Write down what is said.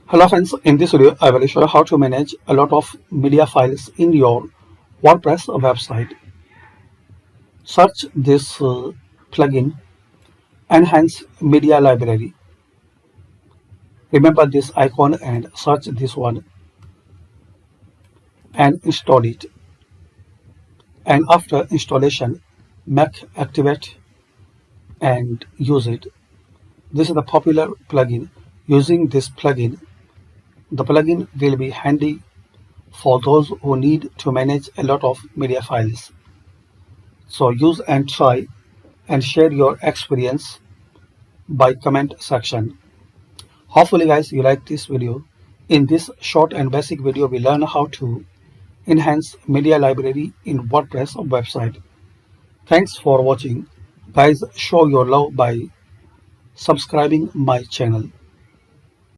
Hello friends, in this video I will show you how to manage a lot of media files in your WordPress website. Search this plugin, Enhance Media Library. Remember this icon and search this one and install it. And after installation, make activate and use it. This is the popular plugin. Using this plugin, the plugin will be handy for those who need to manage a lot of media files. So use and try and share your experience by comment section. Hopefully guys you like this video. In this short and basic video we learn how to enhance media library in WordPress website. Thanks for watching. Guys, show your love by subscribing my channel.